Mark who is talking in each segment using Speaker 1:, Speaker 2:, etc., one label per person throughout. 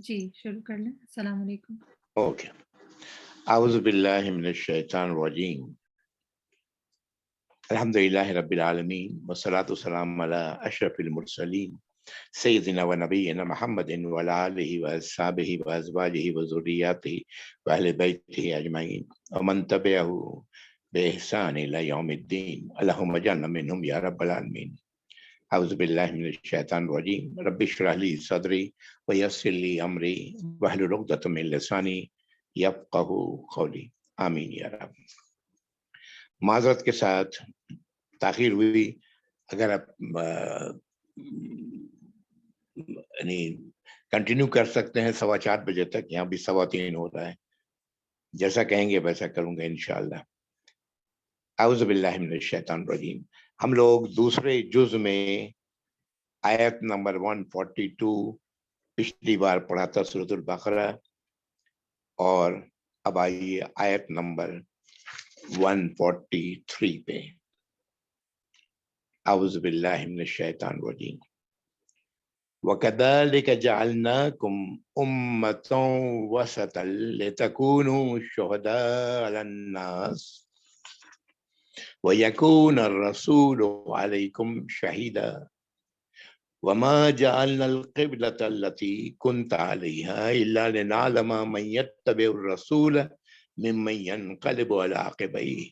Speaker 1: جی شروع کر لیں. السلام علیکم.
Speaker 2: اوکے. اعوذ باللہ من الشیطان الرجیم. الحمد للہ رب العالمین والصلاۃ والسلام علی اشرف المرسلین سیدنا و نبینا محمد وعلی آلہ واصحابہ وازواجہ وذریاتہ واہل بیتہ اجمعین ومن تبعہ بإحسان الی یوم الدین. اللہم اجعلنا منہم یا رب العالمین. اعوذ باللہ من الشیطان الرجیم. رب اشرح لی صدری ویسر لی امری واحلل عقدۃ من لسانی یفقہوا قولی. آمین یا رب. معذرت کے ساتھ تاخیر ہوئی. اگر آپ یعنی کنٹینیو کر سکتے ہیں 4:15 بجے تک، یہاں بھی 3:15 ہو رہا ہے. جیسا کہیں گے ویسا کروں گا انشاءاللہ. اعوذ باللہ من الشیطان الرجیم. ہم لوگ دوسرے جز میں آیت نمبر 142 پچھلی بار پڑھا تھا سورۃ البقرہ، اور اب آئیے آیت نمبر 143 پہ. اعوذ باللہ من الشیطان الرجیم. وَكَذَلِكَ جَعَلْنَاكُمْ أُمَّةً وَسَطًا لِتَكُونُوا شُهَدَاءَ عَلَى النَّاسِ وَيَكُونَ الرَّسُولُ عَلَيْكُمْ شَهِيدًا وَمَا جَعَلْنَا الْقِبْلَةَ الَّتِي كُنْتَ عَلَيْهَا إِلَّا لِنَعْلَمَ مَن يَتَّبِعُ الرَّسُولَ مِمَّن يَنقَلِبُ عَلَى عَقِبَيْهِ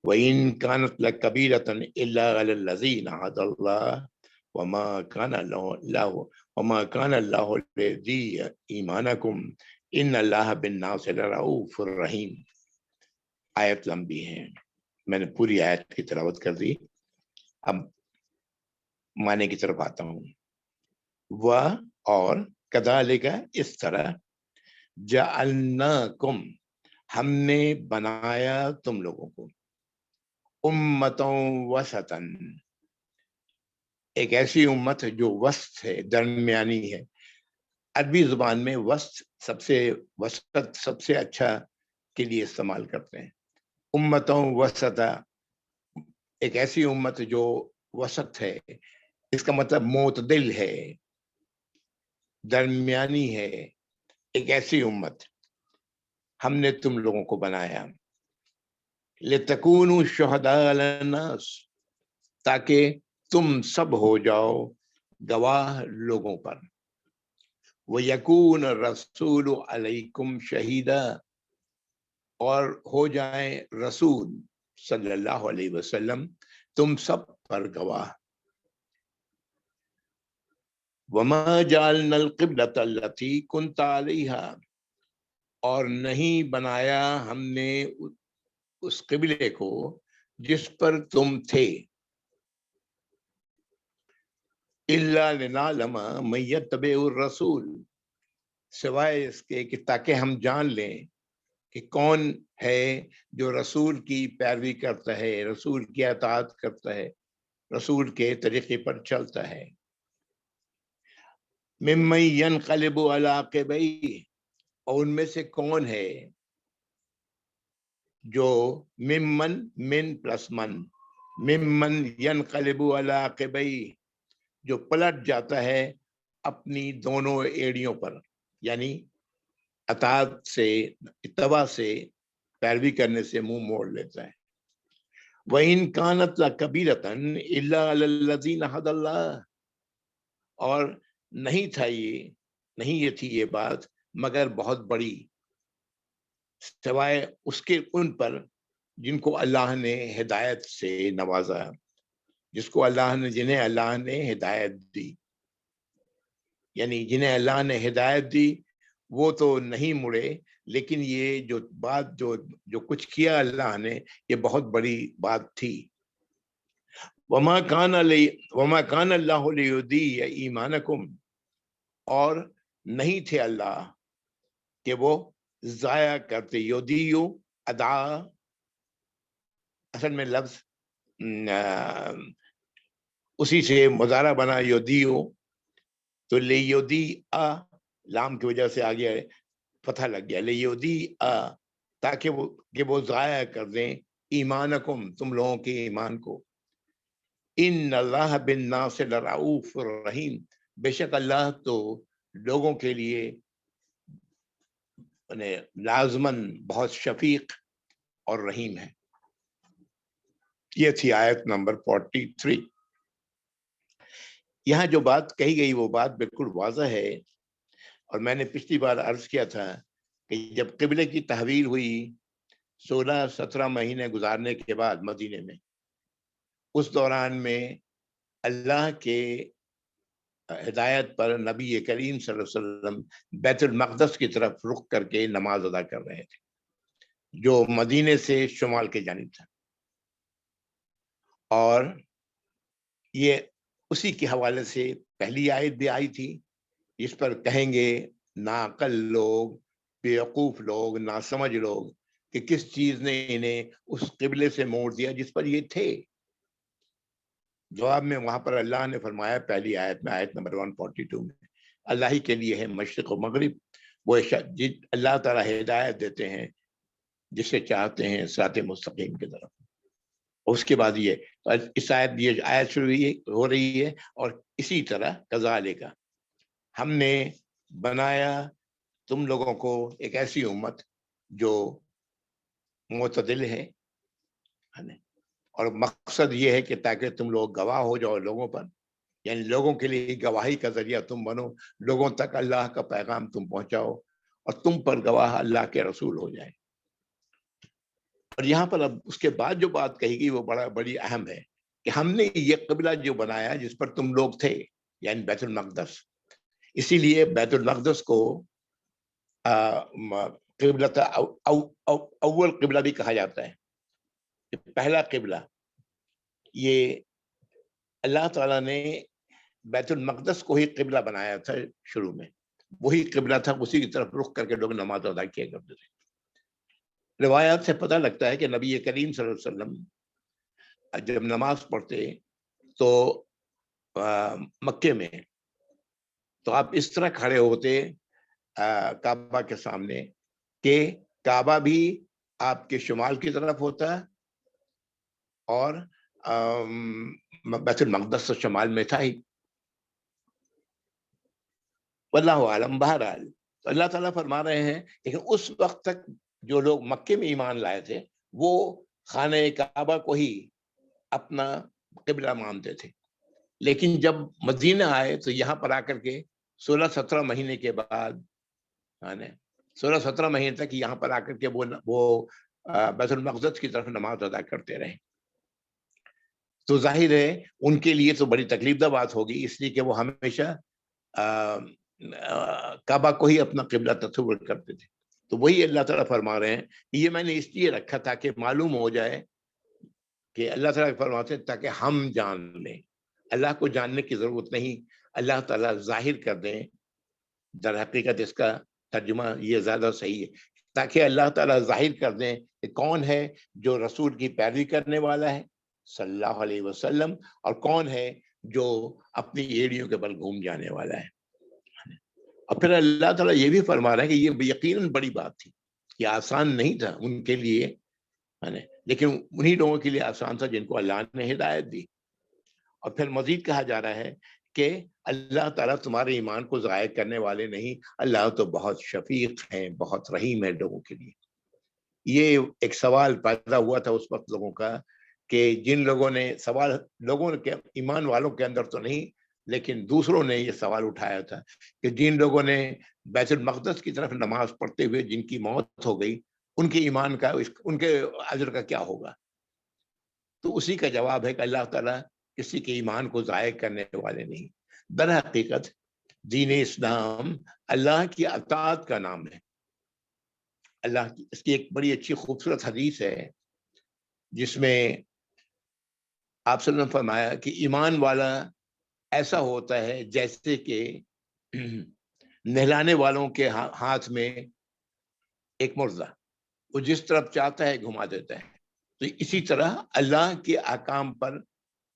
Speaker 2: وَإِن كَانَتْ لَكَبِيرَةً إِلَّا عَلَى الَّذِينَ هَدَى اللَّهُ وَمَا كَانَ اللَّهُ لِيُضِيعَ إِيمَانَكُمْ إِنَّ اللَّهَ بِالنَّاسِ لَرَءُوفٌ رَحِيمٌ. آیت لمبی ہے، میں نے پوری آیت کی تلاوت کر دی. اب معنی کی طرف آتا ہوں. و اور کذالک اس طرح، جعلناکم ہم نے بنایا تم لوگوں کو، امتوں وسطاً ایک ایسی امت جو وسط ہے، درمیانی ہے. عربی زبان میں وسط سب سے اچھا کے لیے استعمال کرتے ہیں. امتوں وسطا ایک ایسی امت جو وسط ہے، اس کا مطلب معتدل ہے، درمیانی ہے. ایک ایسی امت ہم نے تم لوگوں کو بنایا. لِتَكُونُوا شُهَدَاءَ عَلَى النَّاسِ تاکہ تم سب ہو جاؤ گواہ لوگوں پر. وَيَكُونَ الرَّسُولُ عَلَيْكُمْ شَهِيدًا اور ہو جائیں رسول صلی اللہ علیہ وسلم تم سب پر گواہ. وَمَا جَعَلْنَا الْقِبْلَةَ الَّتِي كُنْتَ عَلَيْهَا اور نہیں بنایا ہم نے اس قبلے کو جس پر تم تھے. إِلَّا لِنَعْلَمَ مَن يَتَّبِعُ الرَّسُولَ سوائے اس کے کہ تاکہ ہم جان لیں کہ کون ہے جو رسول کی پیروی کرتا ہے، رسول کی اطاعت کرتا ہے، رسول کے طریقے پر چلتا ہے. ممن ينقلب على عقبيه اور ان میں سے کون ہے جو من پلس ممن ينقلب على عقبيه جو پلٹ جاتا ہے اپنی دونوں ایڑیوں پر، یعنی اطاعت سے، اتباع سے، پیروی کرنے سے منہ موڑ لیتا ہے. وَإِن كَانَتْ لَكَبِيرَةً إِلَّا عَلَى الَّذِينَ هَدَى اللَّهُ اور نہیں یہ تھی یہ بات مگر بہت بڑی سوائے اس کے ان پر جن کو اللہ نے ہدایت سے نوازا، جنہیں اللہ نے ہدایت دی. یعنی جنہیں اللہ نے ہدایت دی وہ تو نہیں مڑے، لیکن یہ جو کچھ کیا اللہ نے یہ بہت بڑی بات تھی. وما کان اللہ لیضیع ایمانکم اور نہیں تھے اللہ کہ وہ ضائع کرتے. یضیع ادا اصل میں لفظ اسی سے مضارع بنا یضیع، تو لیضیع لام کی وجہ سے آگے فتح لگ گیا. لیضیع تاکہ وہ ضائع کر دیں ایمانکم تم لوگوں کے ایمان کو. ان اللہ بالناس لرؤوف الرحیم بے شک اللہ تو لوگوں کے لیے لازماً بہت شفیق اور رحیم ہے. یہ تھی آیت نمبر 43. یہاں جو بات کہی گئی وہ بات بالکل واضح ہے، اور میں نے پچھلی بار عرض کیا تھا کہ جب قبلے کی تحویل ہوئی 16-17 مہینے گزارنے کے بعد مدینے میں، اس دوران میں اللہ کے ہدایت پر نبی کریم صلی اللہ علیہ وسلم بیت المقدس کی طرف رخ کر کے نماز ادا کر رہے تھے، جو مدینے سے شمال کی جانب تھا. اور یہ اسی کے حوالے سے پہلی آیت بھی آئی تھی، اس پر کہیں گے ناعقل لوگ، بیوقوف لوگ، ناسمجھ لوگ کہ کس چیز نے انہیں اس قبلے سے موڑ دیا جس پر یہ تھے. جواب میں وہاں پر اللہ نے فرمایا پہلی آیت میں، آیت نمبر 142 میں، اللہ ہی کے لیے ہے مشرق و مغرب، وہ اللہ تعالیٰ ہدایت دیتے ہیں جسے چاہتے ہیں صراط مستقیم کی طرف. اس کے بعد یہ اس آیت شروع ہو رہی ہے، اور اسی طرح کذالک ہم نے بنایا تم لوگوں کو ایک ایسی امت جو معتدل ہے، اور مقصد یہ ہے کہ تاکہ تم لوگ گواہ ہو جاؤ لوگوں پر، یعنی لوگوں کے لیے گواہی کا ذریعہ تم بنو، لوگوں تک اللہ کا پیغام تم پہنچاؤ، اور تم پر گواہ اللہ کے رسول ہو جائے. اور یہاں پر اب اس کے بعد جو بات کہی گئی وہ بڑی اہم ہے کہ ہم نے یہ قبلہ جو بنایا جس پر تم لوگ تھے، یعنی بیت المقدس، اسی لیے بیت المقدس کو قبلۃ اول قبلہ بھی کہا جاتا ہے. پہلا قبلہ یہ اللہ تعالیٰ نے بیت المقدس کو ہی قبلہ بنایا تھا شروع میں، وہی قبلہ تھا، اسی کی طرف رخ کر کے لوگ نماز ادا کیا کرتے تھے. روایات سے پتہ لگتا ہے کہ نبی کریم صلی اللہ علیہ وسلم جب نماز پڑھتے تو مکے میں تو آپ اس طرح کھڑے ہوتے کعبہ کے سامنے کہ کعبہ بھی آپ کے شمال کی طرف ہوتا اور بیت المقدس تو شمال میں تھا ہی. واللہ عالم. بہرحال اللہ تعالیٰ فرما رہے ہیں لیکن اس وقت تک جو لوگ مکے میں ایمان لائے تھے وہ خانہ کعبہ کو ہی اپنا قبلہ مانتے تھے، لیکن جب مدینہ آئے تو یہاں پر آ کر کے 16-17 مہینے کے بعد 16-17 مہینے تک یہاں پر آ کر کے وہ بیت المقدس کی طرف نماز ادا کرتے رہے. تو ظاہر ہے ان کے لیے تو بڑی تکلیف دہ بات ہوگی، اس لیے کہ وہ ہمیشہ کعبہ کو ہی اپنا قبلہ تصور کرتے تھے. تو وہی اللہ تعالیٰ فرما رہے ہیں یہ میں نے اس لیے رکھا تاکہ معلوم ہو جائے کہ اللہ تعالیٰ فرماتے ہیں تاکہ ہم جان لیں. اللہ کو جاننے کی ضرورت نہیں، اللہ تعالیٰ ظاہر کر دیں. در حقیقت اس کا ترجمہ یہ زیادہ صحیح ہے، تاکہ اللہ تعالیٰ ظاہر کر دیں کہ کون ہے جو رسول کی پیروی کرنے والا ہے صلی اللہ علیہ وسلم، اور کون ہے جو اپنی ایڑیوں کے بل گھوم جانے والا ہے. اور پھر اللہ تعالیٰ یہ بھی فرما رہا ہے کہ یہ یقیناً بڑی بات تھی، یہ آسان نہیں تھا ان کے لیے، لیکن انہی لوگوں کے لیے آسان تھا جن کو اللہ نے ہدایت دی. اور پھر مزید کہا جا رہا ہے کہ اللہ تعالیٰ تمہارے ایمان کو ضائع کرنے والے نہیں، اللہ تو بہت شفیق ہیں، بہت رحیم ہے لوگوں کے لیے. یہ ایک سوال پیدا ہوا تھا اس وقت لوگوں کا کہ جن لوگوں نے سوال، لوگوں کے ایمان والوں کے اندر تو نہیں لیکن دوسروں نے یہ سوال اٹھایا تھا کہ جن لوگوں نے بیت المقدس کی طرف نماز پڑھتے ہوئے جن کی موت ہو گئی ان کے ایمان کا، ان کے اجر کا کیا ہوگا. تو اسی کا جواب ہے کہ اللہ تعالیٰ کسی کے ایمان کو ضائع کرنے والے نہیں. در حقیقت دین اسلام اللہ کی اطاعت کا نام ہے. اللہ کی اس کی ایک بڑی اچھی خوبصورت حدیث ہے جس میں آپ صلی اللہ علیہ وسلم فرمایا کہ ایمان والا ایسا ہوتا ہے جیسے کہ نہلانے والوں کے ہاتھ میں ایک مرغا، وہ جس طرف چاہتا ہے گھما دیتا ہے. تو اسی طرح اللہ کے احکام پر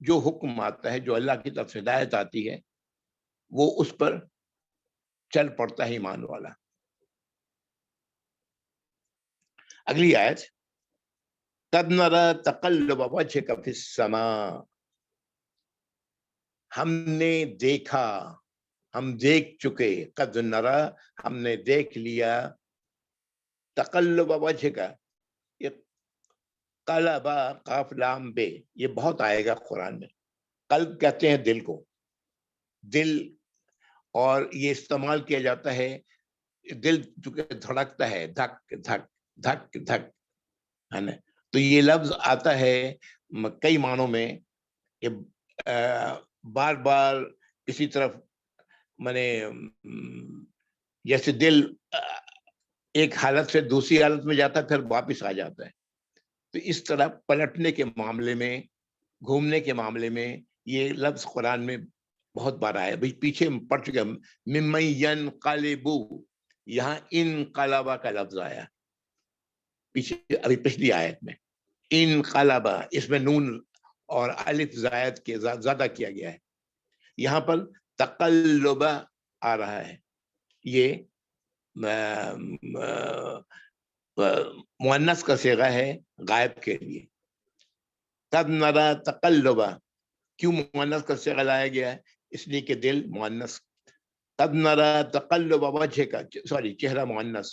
Speaker 2: جو حکم آتا ہے، جو اللہ کی طرف ہدایت آتی ہے، وہ اس پر چل پڑتا ہے ایمان والا. اگلی آیت، قد نرى تقلب وجهك في السماء، ہم نے دیکھا، ہم دیکھ چکے، قد نرا ہم نے دیکھ لیا، تقلب وجہ کا، یہ قلبا قاف لام بے یہ بہت آئے گا قرآن میں. قلب کہتے ہیں دل کو، دل، اور یہ استعمال کیا جاتا ہے دل چونکہ دھڑکتا ہے، دھک دھک دھک دھک، ہے نا. تو یہ لفظ آتا ہے کئی معنوں میں کہ بار بار کسی طرف، مانے جیسے دل ایک حالت سے دوسری حالت میں جاتا ہے پھر واپس آ جاتا ہے. تو اس طرح پلٹنے کے معاملے میں، گھومنے کے معاملے میں یہ لفظ قرآن میں بہت بار آیا. پیچھے پڑھ چکے ہم، ممن ینقلبو، یہاں انقلبا کا لفظ آیا پیچھے ابھی پچھلی آیت میں. انقلبا اس میں نون اور الف زائد کے زیادہ کیا گیا ہے. یہاں پر تقلبا آ رہا ہے، یہ مؤنث کا صیغہ ہے غائب کے لیے. قد نرا تقلبا، کیوں مؤنث کا صیغہ لایا گیا ہے؟ اس لیے کہ دل مؤنث. قد نرا تقلب وجہ کا، سوری چہرہ مؤنث،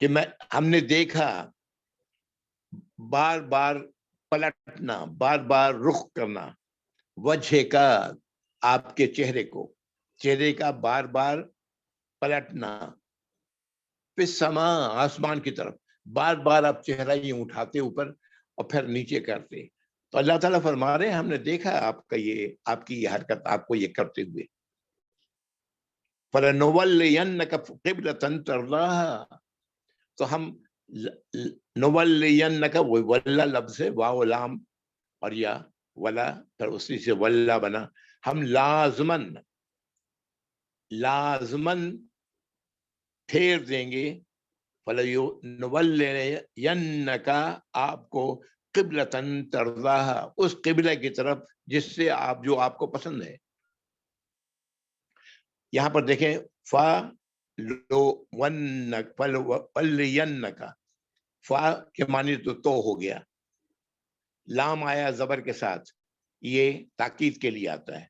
Speaker 2: کہ ہم نے دیکھا بار بار پلٹنا، بار بار رخ کرنا، وجہ کا آپ کے چہرے کو، چہرے کا بار بار پلٹنا، پھر سما آسمان کی طرف بار بار آپ چہرہ یہ اٹھاتے اوپر اور پھر نیچے کرتے. تو اللہ تعالیٰ فرما رہے ہیں ہم نے دیکھا آپ کا یہ، آپ کی یہ حرکت، آپ کو یہ کرتے ہوئے. فَلَنُوَلِّيَنَّكَ قِبْلَةً تَرْضَاهَا، تو ہم نولینک، وہ ولا لفظ ہے، واو لام اور یا ولا، پھر اسی سے ولا بنا. ہم لازمن پھیر دیں گے، فَلَنُوَلِّيَنَّكَ آپ کو قبلتاً ترضاها، اس قبلہ کی طرف جس سے آپ، جو آپ کو پسند ہے. یہاں پر دیکھیں فَلَنُوَلِّيَنَّكَ، فا کے معنی تو ہو گیا، لام آیا زبر کے ساتھ، یہ تاکید کے لیے آتا ہے.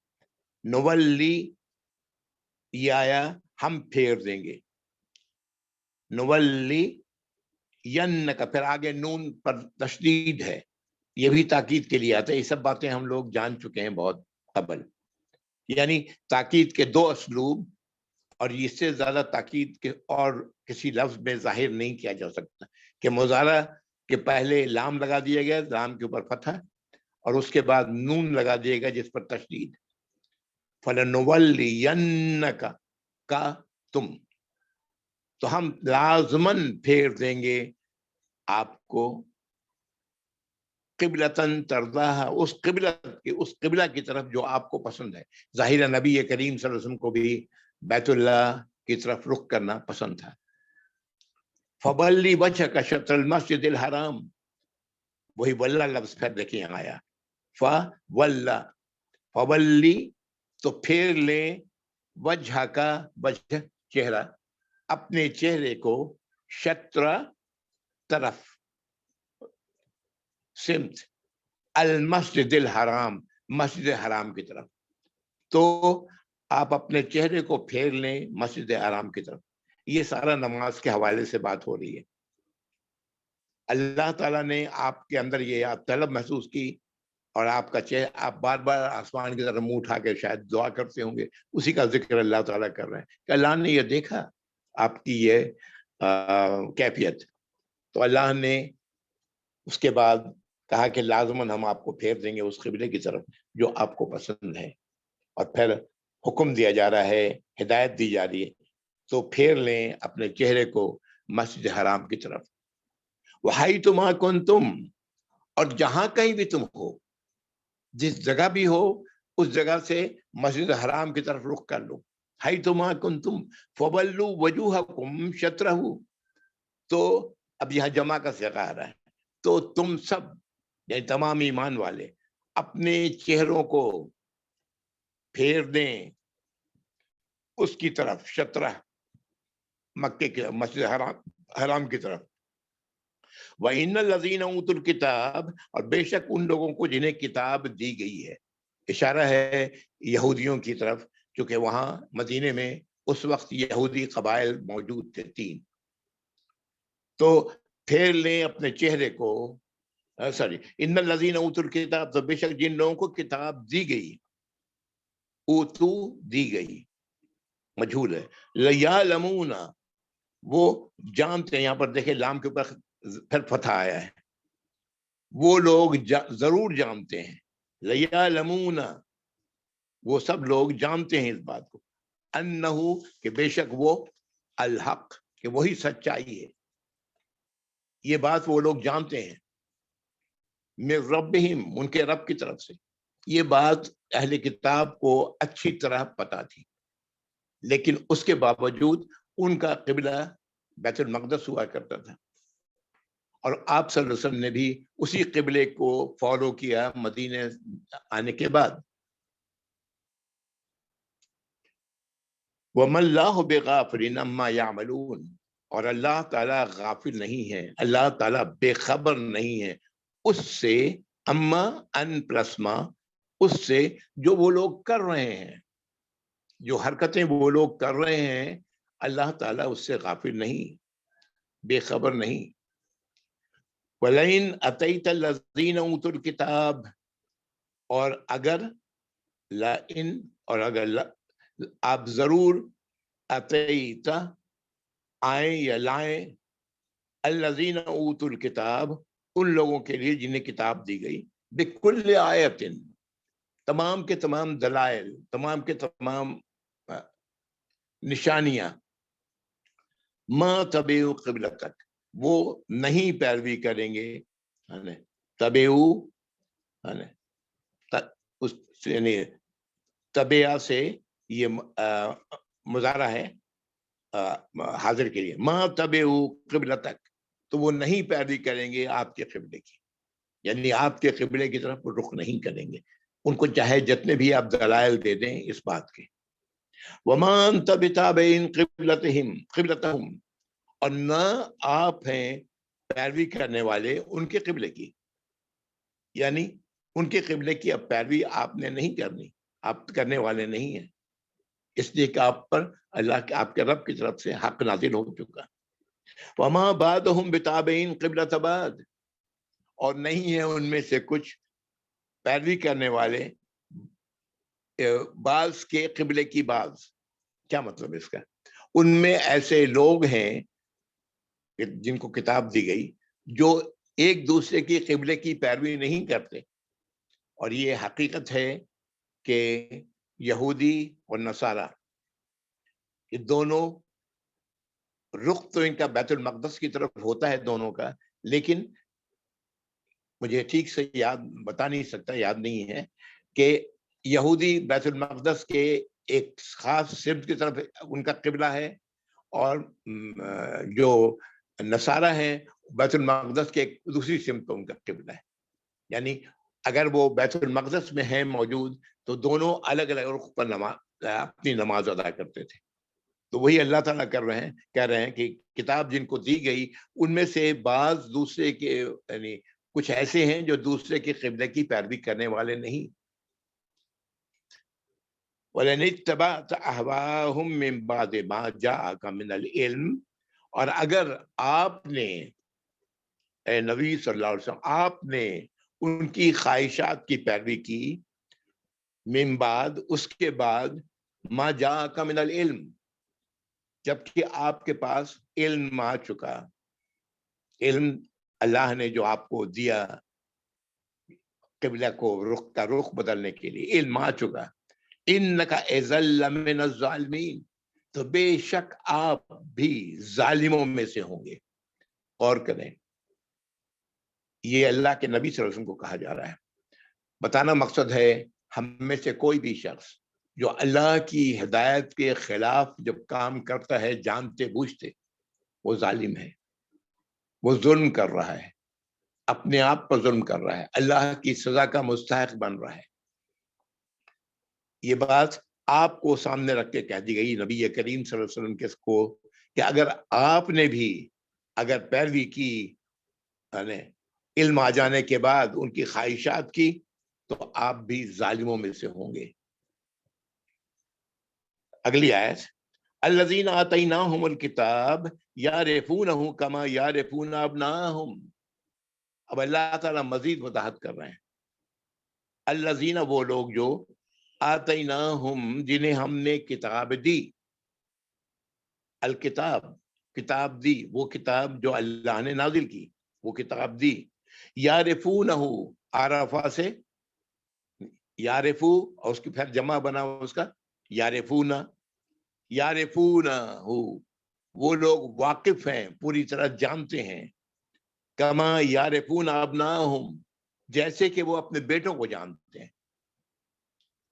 Speaker 2: نولی یہ آیا ہم پھیر دیں گے، نولی ینکا، پھر آگے نون پر تشدید ہے، یہ بھی تاکید کے لیے آتا ہے. یہ سب باتیں ہم لوگ جان چکے ہیں بہت قبل. یعنی تاکید کے دو اسلوب، اور اس سے زیادہ تاکید کے اور کسی لفظ میں ظاہر نہیں کیا جا سکتا. کہ مضارع کے پہلے لام لگا دیا گیا، لام کے اوپر فتح، اور اس کے بعد نون لگا دیا گیا جس پر تشدید. فَلَنُوَلِّيَنَّكَ کا تم، تو ہم لازماً پھیر دیں گے آپ کو قبلتاً ترضاها، اس قبلہ کی طرف جو آپ کو پسند ہے. ظاہر نبی کریم صلی اللہ علیہ وسلم کو بھی بیت اللہ کی طرف رخ کرنا پسند تھا. فَبَلِّ وَجْهَكَ شَطْرَ الْمَسْجِدِ الْحَرَامِ، وہی وَلَّا لفظ پھر دیکھیں یہاں آیا، فَوَلَّا، فَوَلِّ تو پھیر لیں، وجہ کا، وجہ چہرہ، اپنے چہرے کو، شطر طرف، سمت، المسجد الحرام مسجد حرام کی طرف. تو آپ اپنے چہرے کو پھیر لیں مسجد حرام کی طرف. یہ سارا نماز کے حوالے سے بات ہو رہی ہے. اللہ تعالیٰ نے آپ کے اندر یہ طلب محسوس کی، اور آپ کا چہرہ، آپ بار بار آسمان کی طرف منہ اٹھا کے شاید دعا کرتے ہوں گے، اسی کا ذکر اللہ تعالیٰ کر رہے ہیں کہ اللہ نے یہ دیکھا آپ کی یہ کیفیت. تو اللہ نے اس کے بعد کہا کہ لازماً ہم آپ کو پھیر دیں گے اس قبلے کی طرف جو آپ کو پسند ہے. اور پھر حکم دیا جا رہا ہے، ہدایت دی جا رہی ہے، تو پھیر لیں اپنے چہرے کو مسجد حرام کی طرف. وَحَيْثُمَا كُنْتُمْ، اور جہاں کہیں بھی تم ہو، جس جگہ بھی ہو، اس جگہ سے مسجد حرام کی طرف رخ کر لو. حَيْثُمَا كُنْتُمْ فَوَلُّوا وَجُوهَكُمْ شَطْرَهُ، تو اب یہاں جمع کا صیغہ آ رہا ہے. تو تم سب، یعنی تمام ایمان والے، اپنے چہروں کو پھیر دیں اس کی طرف، شطرہ مکے کے مسجد حرام کی طرف. وَإِنَّ الَّذِينَ أُوتُوا الْكِتَابَ، اور بے شک ان لوگوں کو جنہیں کتاب دی گئی ہے، اشارہ ہے یہودیوں کی طرف چونکہ وہاں مدینے میں اس وقت یہودی قبائل موجود تھے 3، تو پھیر لیں اپنے چہرے کو. سوری، ان الذین اوتوا الکتاب، تو بے شک جن لوگوں کو کتاب دی گئی، اوتو دی گئی مجھول ہے، لیعلمون وہ جانتے ہیں. یہاں پر دیکھیں لام کے اوپر پھر فتح آیا ہے. وہ لوگ ضرور جانتے ہیں، لیعلمون وہ سب لوگ جانتے ہیں اس بات کو، انہو کہ بے شک وہ الحق کہ وہی سچائی ہے. یہ بات وہ لوگ جانتے ہیں من ربہم ان کے رب کی طرف سے. یہ بات اہل کتاب کو اچھی طرح پتا تھی، لیکن اس کے باوجود ان کا قبلہ بیت المقدس ہوا کرتا تھا، اور آپ صلی اللہ علیہ وسلم نے بھی اسی قبلے کو فالو کیا مدینے آنے کے بعد. وَمَا اللَّهُ بِغَافِلٍ عَمَّا يَعْمَلُونَ اور اللہ تعالیٰ غافل نہیں ہے، اللہ تعالیٰ بے خبر نہیں ہے اس سے، اما ان پلس ما، اس سے جو وہ لوگ کر رہے ہیں، جو حرکتیں وہ لوگ کر رہے ہیں، اللہ تعالیٰ اس سے غافل نہیں، بے خبر نہیں. وَلَئِنْ أَتَيْتَ الَّذِينَ أُوتُوا الْكِتَابَ اور اگر لَئِن اور اگر آپ ضرور اتیت آئیں یا لائیں الذین اوتوا الکتاب ان لوگوں کے لیے جنہیں کتاب دی گئی، بکل آیت تمام کے تمام دلائل، تمام کے تمام نشانیاں، ما تبعوا قبلتک وہ نہیں پیروی کریں گے. تبعوا یعنی تبعہ سے یہ مضارع ہے حاضر کے لیے، ما تبعوا قبلتک تو وہ نہیں پیروی کریں گے آپ کے قبلے کی، یعنی آپ کے قبلے کی طرف رخ نہیں کریں گے، ان کو چاہے جتنے بھی آپ دلائل دے دیں اس بات کے. وما انت بتابع قبلتہم اور نہ آپ ہیں پیروی کرنے والے ان کے قبلے کی، یعنی ان کے قبلے کی اب پیروی آپ نے نہیں کرنی، آپ کرنے والے نہیں ہیں، اس لیے کہ آپ پر اللہ کے آپ کے رب کی طرف سے حق نازل ہو چکا. وما بعدهم بتابعین قبلۃ بعد اور نہیں ہے ان میں سے کچھ پیروی کرنے والے بعض کے قبلے کی بعض. کیا مطلب اس کا؟ ان میں ایسے لوگ ہیں جن کو کتاب دی گئی جو ایک دوسرے کی قبلے کی پیروی نہیں کرتے، اور یہ حقیقت ہے کہ یہودی اور نصارہ یہ دونوں رخ تو ان کا بیت المقدس کی طرف ہوتا ہے دونوں کا، لیکن مجھے ٹھیک سے بتا نہیں سکتا، یاد نہیں ہے کہ یہودی بیت المقدس کے ایک خاص سمت کی طرف ان کا قبلہ ہے، اور جو نصارہ ہیں بیت المقدس کے ایک دوسری سمت ان کا قبلہ ہے. یعنی اگر وہ بیت المقدس میں ہیں موجود تو دونوں الگ الگ رخ پر اپنی نماز ادا کرتے تھے. تو وہی اللہ تعالیٰ کہہ رہے ہیں کہ کتاب جن کو دی گئی ان میں سے بعض دوسرے کے یعنی کچھ ایسے ہیں جو دوسرے کے قبلے کی پیروی کرنے والے نہیں. وَلَنِ اتَّبَعْتَ أَهْوَاءَهُمْ مِنْ بَعْدِ مَا جَاءَكَ مِنَ الْعِلْمِ اور اگر آپ نے اے نبی صلی اللہ علیہ وسلم آپ نے ان کی خواہشات کی پیروی کی، من بعد اس کے بعد، ما جاءک من العلم جبکہ آپ کے پاس علم آ چکا. علم اللہ نے جو آپ کو دیا قبلہ کو رخ بدلنے کے لیے، علم آ چکا. انک اذا لمن الظالمین تو بے شک آپ بھی ظالموں میں سے ہوں گے. غور کریں، یہ اللہ کے نبی صلی اللہ علیہ وسلم کو کہا جا رہا ہے. بتانا مقصد ہے ہم میں سے کوئی بھی شخص جو اللہ کی ہدایت کے خلاف جب کام کرتا ہے جانتے بوجھتے، وہ ظالم ہے، وہ ظلم کر رہا ہے، اپنے آپ پر ظلم کر رہا ہے، اللہ کی سزا کا مستحق بن رہا ہے. یہ بات آپ کو سامنے رکھ کے کہہ دی گئی نبی کریم صلی اللہ علیہ وسلم کے کو کہ اگر آپ نے بھی اگر پیروی کی علم آ جانے کے بعد ان کی خواہشات کی تو آپ بھی ظالموں میں سے ہوں گے. اگلی آیت الذین آتیناہم الکتاب یعرفونہ کما یعرفون ابناءہم. اب اللہ تعالیٰ مزید وضاحت کر رہے ہیں. الذین وہ لوگ جو آتیناہم جنہیں ہم نے کتاب دی. الکتاب کتاب دی، وہ کتاب جو اللہ نے نازل کی، وہ کتاب دی. یعرفونہ عرفہ سے یعرفو اور اس کی پھر جمع بنا اس کا یعرفونہ. یعرفونہ وہ لوگ واقف ہیں، پوری طرح جانتے ہیں. کما یعرفون ابناہم جیسے کہ وہ اپنے بیٹوں کو جانتے ہیں.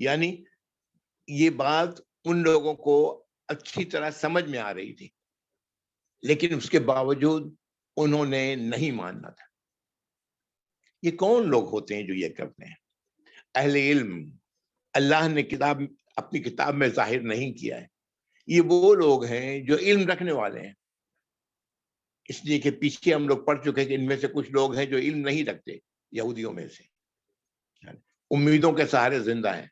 Speaker 2: یعنی یہ بات ان لوگوں کو اچھی طرح سمجھ میں آ رہی تھی، لیکن اس کے باوجود انہوں نے نہیں ماننا تھا. یہ کون لوگ ہوتے ہیں جو یہ کرتے ہیں؟ اہل علم. اللہ نے کتاب اپنی کتاب میں ظاہر نہیں کیا ہے. یہ وہ لوگ ہیں جو علم رکھنے والے ہیں. اس لیے کہ پیچھے ہم لوگ پڑھ چکے ہیں کہ ان میں سے کچھ لوگ ہیں جو علم نہیں رکھتے، یہودیوں میں سے امیدوں کے سہارے زندہ ہیں.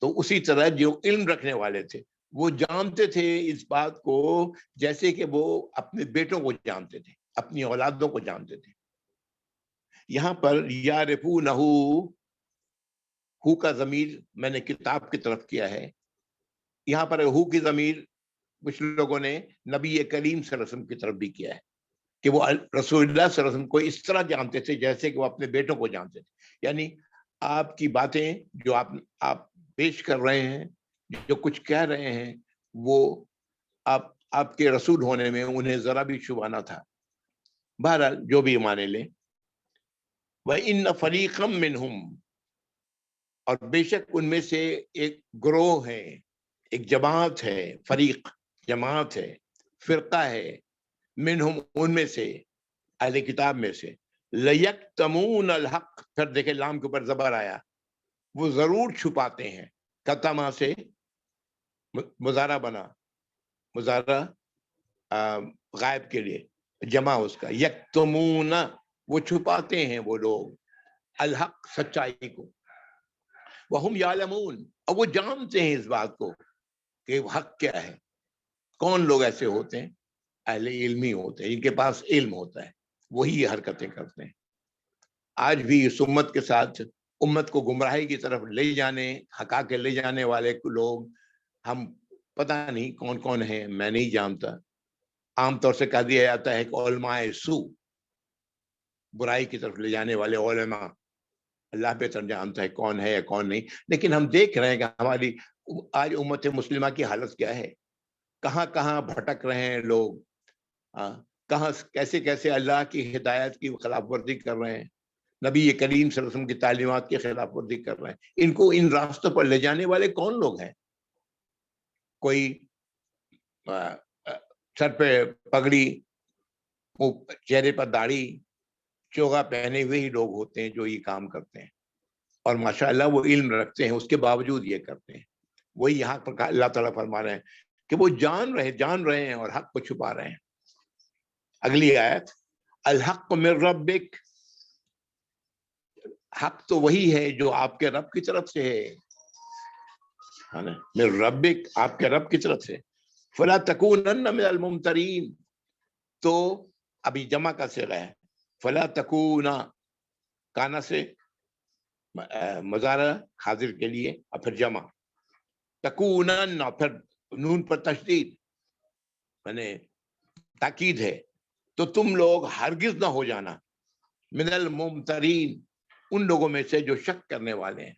Speaker 2: تو اسی طرح جو علم رکھنے والے تھے وہ جانتے تھے اس بات کو جیسے کہ وہ اپنے بیٹوں کو جانتے تھے، اپنی اولادوں کو جانتے تھے. یہاں پر یعرفونہ ہو کا ضمیر میں نے کتاب کی طرف کیا ہے. یہاں پر ہو کی ضمیر کچھ لوگوں نے نبی کریم صلی اللہ علیہ وسلم کی طرف بھی کیا ہے کہ وہ رسول اللہ صلی اللہ علیہ وسلم کو اس طرح جانتے تھے جیسے کہ وہ اپنے بیٹوں کو جانتے تھے. یعنی آپ کی باتیں جو آپ پیش کر رہے ہیں، جو کچھ کہہ رہے ہیں، وہ آپ کے رسول ہونے میں انہیں ذرا بھی شبہ نہ تھا. بہرحال جو بھی مانے لیں. وَإِنَّ فَرِيقًا مِّنْهُمْ اور بے شک ان میں سے ایک گروہ ہے، ایک جماعت ہے. فریق جماعت ہے، فرقہ ہے. منہم ان میں سے، اہل کتاب میں سے. لیکتمون الحق پھر دیکھیں لام کے اوپر زبر آیا، وہ ضرور چھپاتے ہیں. کتما سے مضارع بنا، مضارع غائب کے لیے جمع اس کا. یکتمون وہ چھپاتے ہیں وہ لوگ الحق سچائی کو. وہم یعلمون اور وہ جانتے ہیں اس بات کو کہ حق کیا ہے. کون لوگ ایسے ہوتے ہیں؟ اہل علمی ہوتے ہیں، ان کے پاس علم ہوتا ہے، وہی یہ حرکتیں کرتے ہیں. آج بھی اس امت کے ساتھ امت کو گمراہی کی طرف لے جانے، ہکا کے لے جانے والے لوگ ہم پتہ نہیں کون کون ہیں، میں نہیں جانتا. عام طور سے کہہ دیا جاتا ہے کہ علماء سو، برائی کی طرف لے جانے والے علماء. اللہ بہتر جانتا ہے کون ہے یا کون نہیں. لیکن ہم دیکھ رہے ہیں کہ ہماری آج امت مسلمہ کی حالت کیا ہے. کہاں کہاں بھٹک رہے ہیں لوگ، کہاں کیسے کیسے اللہ کی ہدایت کی خلاف ورزی کر رہے ہیں، نبی کریم صلی اللہ علیہ وسلم کی تعلیمات کی خلاف ورزی کر رہے ہیں. ان کو ان راستوں پر لے جانے والے کون لوگ ہیں؟ کوئی سر پہ پگڑی، چہرے پر داڑھی، چوغا پہنے ہوئے ہی لوگ ہوتے ہیں جو یہ کام کرتے ہیں. اور ماشاءاللہ وہ علم رکھتے ہیں، اس کے باوجود یہ کرتے ہیں. وہی یہاں پر اللہ تعالیٰ فرما رہے ہیں کہ وہ جان رہے ہیں اور حق کو چھپا رہے ہیں. اگلی آیت الحق من ربک، حق تو وہی ہے جو آپ کے رب کی طرف سے ہے. من ربک آپ کے رب کی طرف سے. فلا تکونن من الممترین، تو ابھی جمع کا صیغہ ہے. فلا تکونا کانا سے مضارع حاضر کے لیے اور پھر جمع. تکونن اور پھر نون پر تشدید یعنی تاکید ہے. تو تم لوگ ہرگز نہ ہو جانا من الممترین ان لوگوں میں سے جو شک کرنے والے ہیں.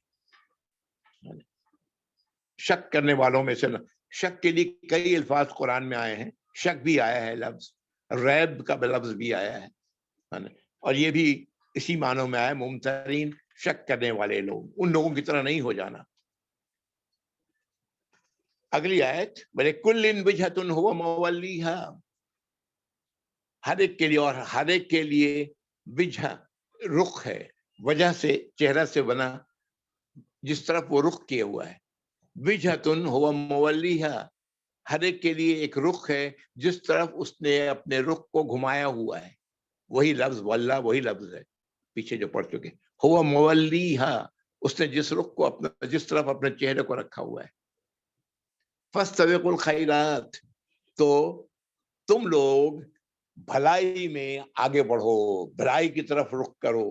Speaker 2: شک کرنے والوں میں سے نہ. شک کے لیے کئی الفاظ قرآن میں آئے ہیں. شک بھی آیا ہے لفظ، ریب کا لفظ بھی آیا ہے، اور یہ بھی اسی معنوں میں آیا ممترین شک کرنے والے لوگ. ان لوگوں کی طرح نہیں ہو جانا. اگلی آیت وَلِكُلٍّ وِجْهَةٌ هُوَ مَوَلِّيهَا، ہر ایک کے لیے، اور ہر ایک کے لیے وجہ رخ ہے. وجہ سے چہرہ سے بنا، جس طرف وہ رخ کیا ہوا ہے. وجہتن ہوا مولیہا، ہر ایک کے لیے ایک رخ ہے جس طرف اس نے اپنے رخ کو گھمایا ہوا ہے. وہی لفظ واللہ وہی لفظ ہے پیچھے جو پڑھ چکے. ہوا مولیہا اس نے جس رخ کو جس طرف اپنے چہرے کو رکھا ہوا ہے. فاستبقوا الخیرات، تو تم لوگ بھلائی میں آگے بڑھو، بھلائی کی طرف رخ کرو،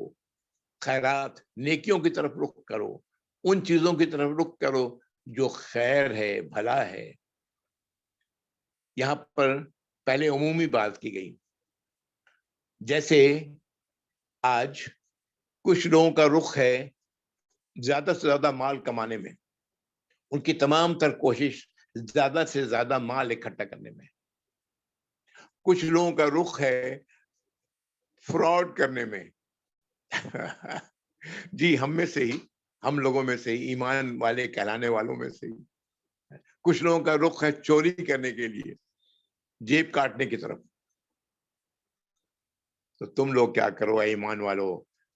Speaker 2: خیرات نیکیوں کی طرف رخ کرو، ان چیزوں کی طرف رخ کرو جو خیر ہے، بھلا ہے. یہاں پر پہلے عمومی بات کی گئی. جیسے آج کچھ لوگوں کا رخ ہے زیادہ سے زیادہ مال کمانے میں، ان کی تمام تر کوشش زیادہ سے زیادہ مال اکٹھا کرنے میں. کچھ لوگوں کا رخ ہے فراڈ کرنے میں. جی ہم لوگوں میں سے ہی، ایمان والے کہلانے والوں میں سے ہی کچھ لوگوں کا رخ ہے چوری کرنے کے لیے، جیب کاٹنے کی طرف. تو تم لوگ کیا کرو اے ایمان والو،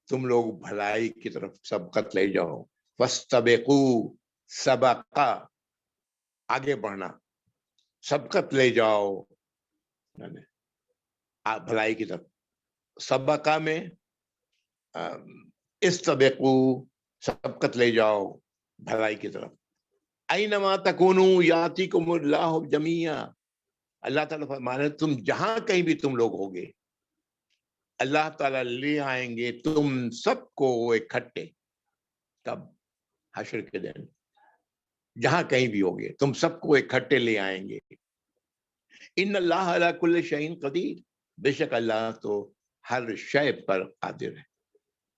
Speaker 2: تم لوگ بھلائی کی طرف سبقت لے جاؤ. فاستبقوا، سبقہ آگے بڑھنا، سبقت لے جاؤ بھلائی کی طرف. سبقہ میں استبقوا، سبقت لے جاؤ بھلائی کی طرف. اینما تکونوا یاتیکم اللہ جمیعا، اللہ تعالیٰ فرمانے تم جہاں کہیں بھی تم لوگ ہوگے، اللہ تعالیٰ لے آئیں گے تم سب کو اکٹھے. کب؟ حشر کے دن. جہاں کہیں بھی ہوگے تم سب کو اکٹھے لے آئیں گے. ان اللہ علی کل شیء قدیر، بے شک اللہ تو ہر شے پر قادر ہے،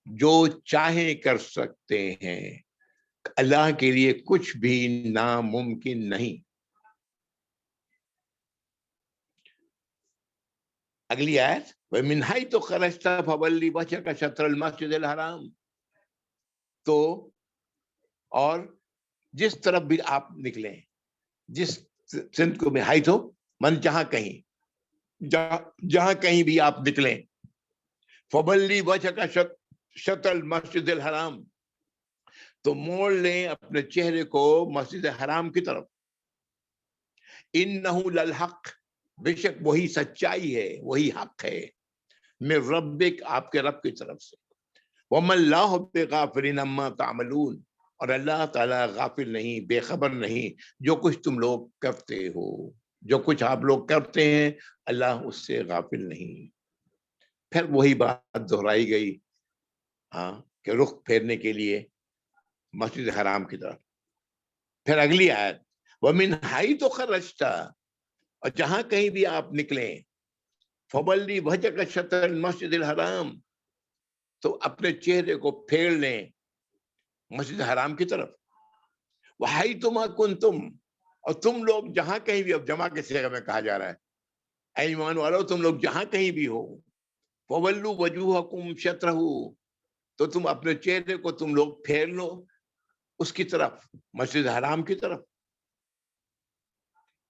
Speaker 2: جو چاہیں کر سکتے ہیں. اللہ کے لیے کچھ بھی ناممکن نہیں. اگلی آیت وَمِنْ حَيْثُ خَرَجْتَ فَوَلِّ وَجْهَكَ شَطْرَ الْمَسْجِدِ الْحَرَامِ، تو اور جس طرف بھی آپ نکلیں، جس سمت کو میں حیث ہو من جہاں کہیں بھی آپ نکلیں، فَوَلِّ وَجْهَكَ شَطْرَ الْمَسْجِدِ الْحَرَامِ، تو موڑ لیں اپنے چہرے کو مسجد حرام کی طرف. اِنَّهُ لَلْحَقُّ، بے شک وہی سچائی ہے، وہی حق ہے، میں ربک، آپ کے رب کی طرف سے. وَمَا اللَّهُ بِغَافِلٍ عَمَّا تَعْمَلُونَ، اور اللہ تعالیٰ غافل نہیں، بے خبر نہیں جو کچھ تم لوگ کرتے ہو. جو کچھ آپ لوگ کرتے ہیں اللہ اس سے غافل نہیں. پھر وہی بات دہرائی گئی کہ رخ پھیرنے کے لیے مسجد حرام کی طرف. پھر اگلی آیت وَمِنْ حَيْثُ خَرَجْتَ، اور جہاں کہیں بھی آپ نکلیں، فَوَلِّ وَجْهَكَ شَطْرَ الْمَسْجِدِ الْحَرَامِ، تو اپنے چہرے کو پھیر لیں مسجد حرام کی طرف. وَحَيْثُ مَا كُنْتُمْ، اور تم لوگ جہاں کہیں بھی، اب جمع کے صیغے میں کہا جا رہا ہے، اے ایمان والو تم لوگ جہاں کہیں بھی ہو، فَوَلُّوا وَجُوهَكُمْ شَطْرَهُ، تو تم اپنے چہرے کو تم لوگ پھیر لو اس کی طرف، مسجد حرام کی طرف.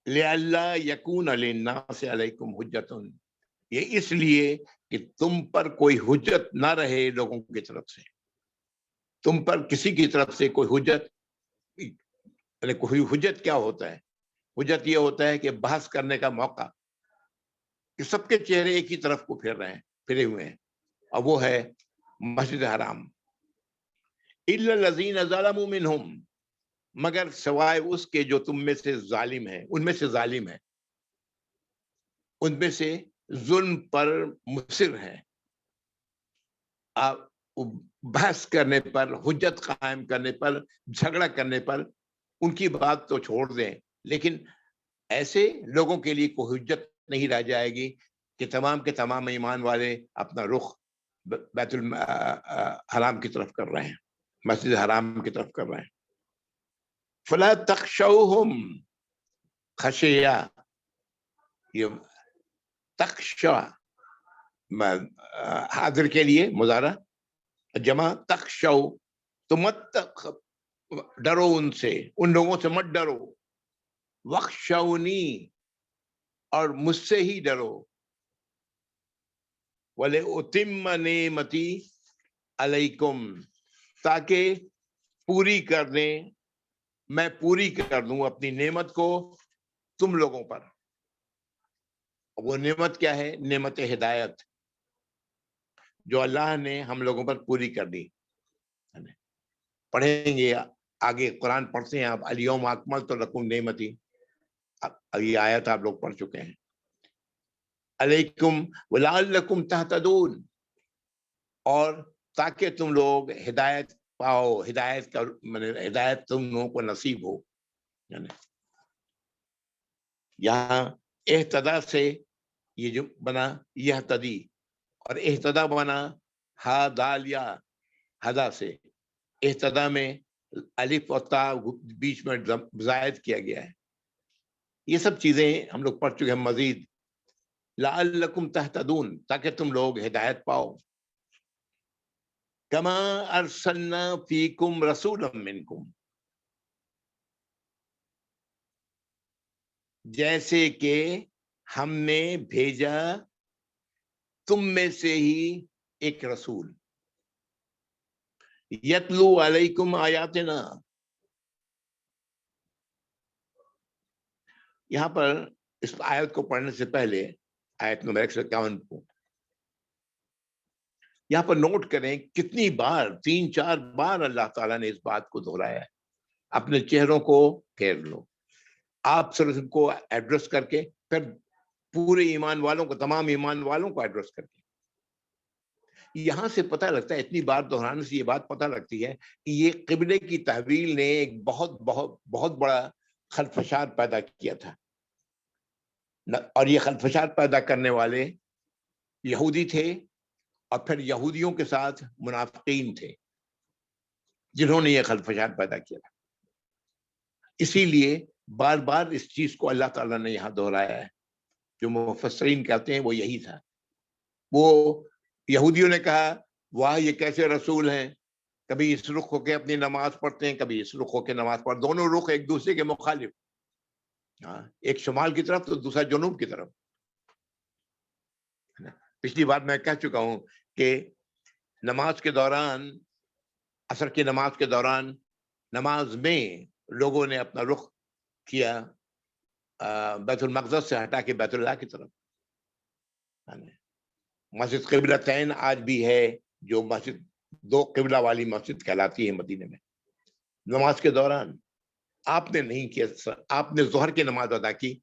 Speaker 2: لِأَلَّا يَكُونَ لِلنَّاسِ عَلَيْكُمْ حُجَّةٌ، یہ اس لیے کہ تم پر کوئی حجت نہ رہے لوگوں کی طرف سے. تم پر کسی کی طرف سے کوئی حجت، کوئی حجت کیا ہوتا ہے؟ حجت یہ ہوتا ہے کہ بحث کرنے کا موقع، کہ سب کے چہرے ایک ہی طرف کو پھرے ہوئے ہیں، اور وہ ہے مسجد حرام. إِلَّا الَّذِينَ ظَلَمُوا مِنْهُمْ، مگر سوائے اس کے جو تم میں سے ظالم ہیں، ان میں سے ظالم ہیں، ان میں سے ظلم پر مصر ہیں. بحث کرنے پر، حجت قائم کرنے پر، جھگڑا کرنے پر ان کی بات تو چھوڑ دیں، لیکن ایسے لوگوں کے لیے کوئی حجت نہیں رہ جائے گی کہ تمام کے تمام ایمان والے اپنا رخ بیت الحرام کی طرف کر رہے ہیں، مسجد حرام کی طرف کر رہے ہیں. فلا تخشوہم، خشیہ، یہ تخشع حاضر کے لیے مضارع، جمع تخشو، تو مت ڈرو ان سے، ان لوگوں سے مت ڈرو. وخشونی، اور مجھ سے ہی ڈرو. وَلِأُتِمَّ نِعْمَتِي عَلَيْكُمْ، تاکہ پوری کر دیں، میں پوری کر دوں اپنی نعمت کو تم لوگوں پر. وہ نعمت کیا ہے؟ نعمت ہدایت، جو اللہ نے ہم لوگوں پر پوری کر دی. پڑھیں گے آگے قرآن پڑھتے ہیں آپ، الیوم اکملت لکم نعمتی، اب یہ آیت آپ لوگ پڑھ چکے ہیں، علیکم ولعلکم تہتدون، اور تاکہ تم لوگ ہدایت پاؤ، ہدایت کا ہدایت تم لوگوں کو نصیب ہو. یعنی یہاں اہتدا سے یہ جو بنا یہتدی، اور اہتدا بنا ہا دال یا ہدا سے، اہتدا میں الف اور تا بیچ میں زائد کیا گیا ہے. یہ سب چیزیں ہم لوگ پڑھ چکے ہیں. مزید لعلکم تہتدون، تاکہ تم لوگ ہدایت پاؤ. کما ارسلنا فیکم رسولا منکم، جیسے کہ ہم نے بھیجا تم میں سے ہی ایک رسول. یتلو علیکم آیاتنا، یہاں پر اس آیت کو پڑھنے سے پہلے آیت نمبر 151 کو یہاں پر نوٹ کریں کتنی بار، 3-4 بار اللہ تعالیٰ نے اس بات کو دہرایا ہے. اپنے چہروں کو پھیر لو، آپ صرف کو ایڈریس کر کے، پھر پورے ایمان والوں کو، تمام ایمان والوں کو ایڈریس کر کے. یہاں سے پتہ لگتا ہے، اتنی بار دہرانے سے یہ بات پتہ لگتی ہے کہ یہ قبلے کی تحویل نے ایک بہت بہت بہت بڑا خلفشار پیدا کیا تھا. اور یہ خلفشار پیدا کرنے والے یہودی تھے، اور پھر یہودیوں کے ساتھ منافقین تھے جنہوں نے یہ خلفشار پیدا کیا تھا. اسی لیے بار بار اس چیز کو اللہ تعالیٰ نے یہاں دہرایا ہے. جو مفسرین کہتے ہیں وہ یہی تھا. وہ یہودیوں نے کہا واہ یہ کیسے رسول ہیں، کبھی اس رخ ہو کے اپنی نماز پڑھتے ہیں، کبھی اس رخ ہو کے نماز پڑھ، دونوں رخ ایک دوسرے کے مخالف، ایک شمال کی طرف تو دوسرا جنوب کی طرف. پچھلی بار میں کہہ چکا ہوں کہ نماز کے دوران، عصر کی نماز کے دوران، نماز میں لوگوں نے اپنا رخ کیا بیت المقدس سے ہٹا کے بیت اللہ کی طرف. مسجد قبلتین آج بھی ہے، جو مسجد 2 قبلہ والی مسجد کہلاتی ہے مدینے میں. نماز کے دوران آپ نے نہیں کیا، آپ نے ظہر کی نماز ادا کی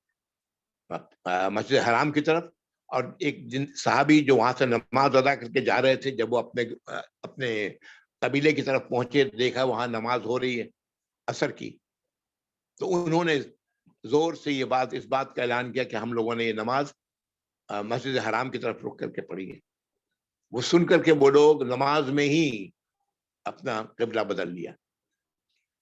Speaker 2: مسجد حرام کی طرف، اور ایک صحابی جو وہاں سے نماز ادا کر کے جا رہے تھے، جب وہ اپنے قبیلے کی طرف پہنچے، دیکھا وہاں نماز ہو رہی ہے عصر کی، تو انہوں نے زور سے اس بات کا اعلان کیا کہ ہم لوگوں نے یہ نماز مسجد حرام کی طرف رخ کر کے پڑھی ہے. وہ سن کر کے وہ لوگ نماز میں ہی اپنا قبلہ بدل لیا.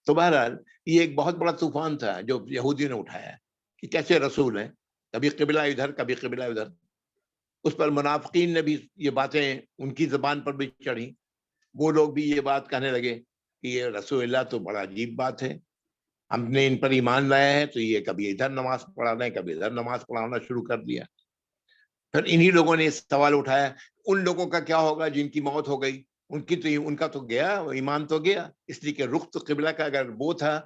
Speaker 2: تو بہرحال یہ ایک بہت بڑا طوفان تھا جو یہودیوں نے اٹھایا کہ کیسے رسول ہیں، کبھی قبلہ ادھر کبھی قبلہ ادھر. اس پر منافقین نے بھی یہ باتیں ان کی زبان پر بھی چڑھی. وہ لوگ بھی یہ بات کہنے لگے کہ یہ رسول اللہ تو بڑا عجیب بات ہے، ہم نے ان پر ایمان لایا ہے تو یہ کبھی ادھر نماز پڑھانا ہے، کبھی ادھر نماز پڑھانا شروع کر دیا. پھر انہی لوگوں نے اس سوال اٹھایا ان لوگوں کا کیا ہوگا جن کی موت ہو گئی، ان کا تو گیا، ایمان تو گیا. اس لیے کہ رخ تو قبلہ کا اگر وہ تھا،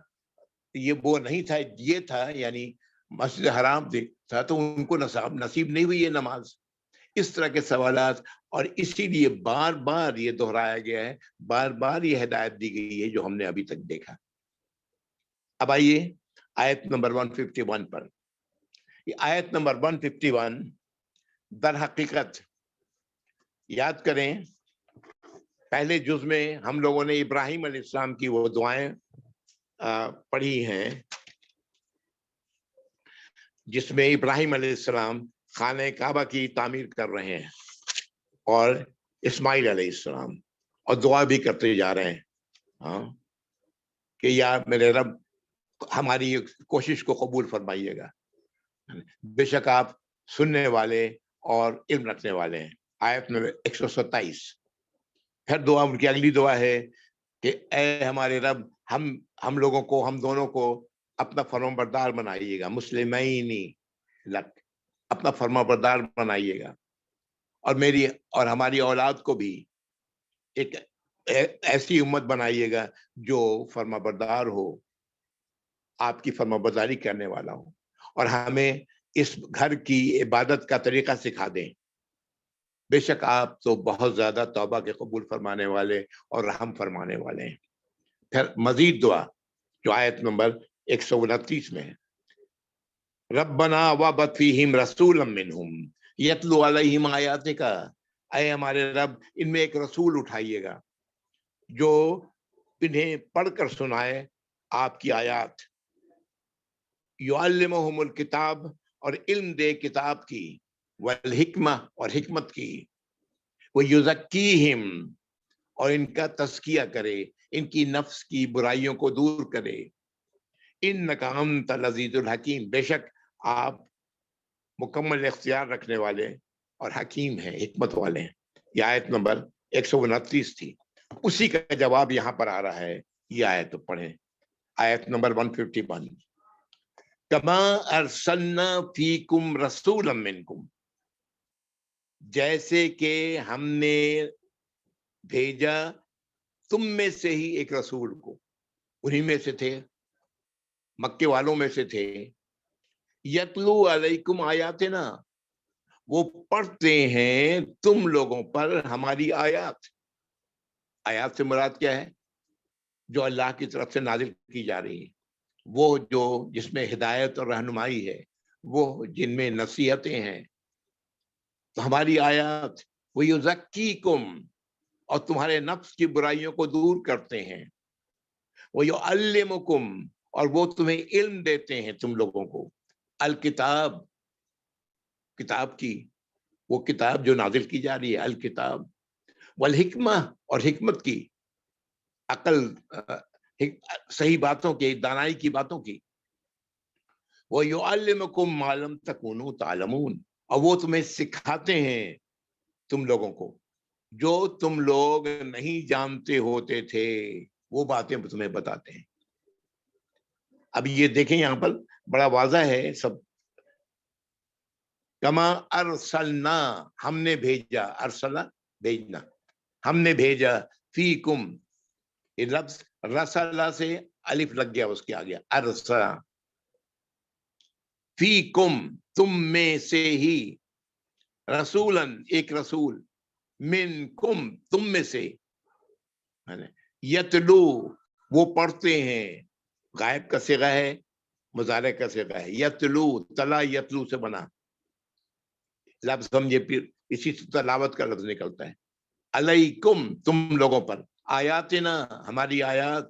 Speaker 2: یہ وہ نہیں تھا، یہ تھا، یعنی مسجد حرام تھا، تو ان کو نصیب نہیں ہوئی یہ نماز. اس طرح کے سوالات، اور اسی لیے بار بار یہ دہرایا گیا ہے، بار بار یہ ہدایت دی گئی ہے جو ہم نے ابھی تک دیکھا. اب آئیے آیت نمبر 151 پر. یہ آیت نمبر 151 در حقیقت یاد کریں، پہلے جز میں ہم لوگوں نے ابراہیم علیہ السلام کی وہ دعائیں پڑھی ہیں جس میں ابراہیم علیہ السلام خانہ کعبہ کی تعمیر کر رہے ہیں، اور اسماعیل علیہ السلام، اور دعا بھی کرتے جا رہے ہیں کہ یا میرے رب ہماری کوشش کو قبول فرمائیے گا، بے شک آپ سننے والے اور علم رکھنے والے ہیں. آیت میں 127. پھر دعا ان کی اگلی دعا ہے کہ اے ہمارے رب ہم لوگوں کو، ہم دونوں کو اپنا فرمانبردار بنائیے گا، مسلمینی لک، اپنا فرمانبردار بنائیے گا، اور ہماری اولاد کو بھی ایک ایسی امت بنائیے گا جو فرمانبردار ہو، آپ کی فرمانبرداری کرنے والا ہو، اور ہمیں اس گھر کی عبادت کا طریقہ سکھا دیں. بے شک آپ تو بہت زیادہ توبہ کے قبول فرمانے والے اور رحم فرمانے والے ہیں. پھر مزید دعا جو آیت نمبر 129 میں ہے، ربنا وابعث فیہم رسولا منہم یتلو علیہم آیاتک، اے ہمارے رب ان میں ایک رسول اٹھائیے گا جو انہیں پڑھ کر سنائے آپ کی آیات، یعلمہم الکتاب، اور علم دے کتاب کی، والحکمہ، اور حکمت کی، ویزکیہم، اور ان کا تزکیہ کرے، ان کی نفس کی برائیوں کو دور کرے، انک انت العزیز الحکیم، بے شک آپ مکمل اختیار رکھنے والے اور حکیم ہیں، حکمت والے ہیں۔ یہ آیت نمبر 129 تھی، اسی کا جواب یہاں پر آ رہا ہے، یہ آیت پڑھیں، آیت نمبر 151، کما ارسلنا فیکم رسولا منکم، جیسے کہ ہم نے بھیجا تم میں سے ہی ایک رسول کو، انہی میں سے تھے، مکے والوں میں سے تھے، یتلو علیکم آیاتنا، وہ پڑھتے ہیں تم لوگوں پر ہماری آیات۔ آیات سے مراد کیا ہے؟ جو اللہ کی طرف سے نازل کی جا رہی ہے، وہ جو جس میں ہدایت اور رہنمائی ہے، وہ جن میں نصیحتیں ہیں، تو ہماری آیات، وَيُزَكِّيكُمْ، اور تمہارے نفس کی برائیوں کو دور کرتے ہیں، وَيُعَلِّمُكُمْ، اور وہ تمہیں علم دیتے ہیں تم لوگوں کو، الکتاب، کتاب کی، وہ کتاب جو نازل کی جا رہی ہے، الکتاب، والحکمہ، اور حکمت کی، عقل، صحیح باتوں کی، دانائی کی باتوں کی، وَيُعَلِّمُكُمْ مَا لَمْ تَكُونُوا تَعْلَمُونَ، اور وہ تمہیں سکھاتے ہیں تم لوگوں کو جو تم لوگ نہیں جانتے ہوتے تھے، وہ باتیں تمہیں بتاتے ہیں۔ اب یہ دیکھیں یہاں پر بڑا واضح ہے سب، کما ارسلنا، ہم نے بھیجا، ارسلنا بھیجنا، ہم نے بھیجا، فیکم، یہ لفظ رسلا سے الف لگ گیا اس کے آگے، ارسلا، فیکم، تم میں سے ہی، رسولن، ایک رسول، منکم، تم میں سے، یتلو، وہ پڑھتے ہیں، غائب کا صیغہ ہے، مضارع کا صیغہ ہے، یتلو، تلا یتلو سے بنا لفظ، سمجھے، پھر اسی سے تلاوت کا لفظ نکلتا ہے، علیکم، تم لوگوں پر، آیاتنا، ہماری آیات،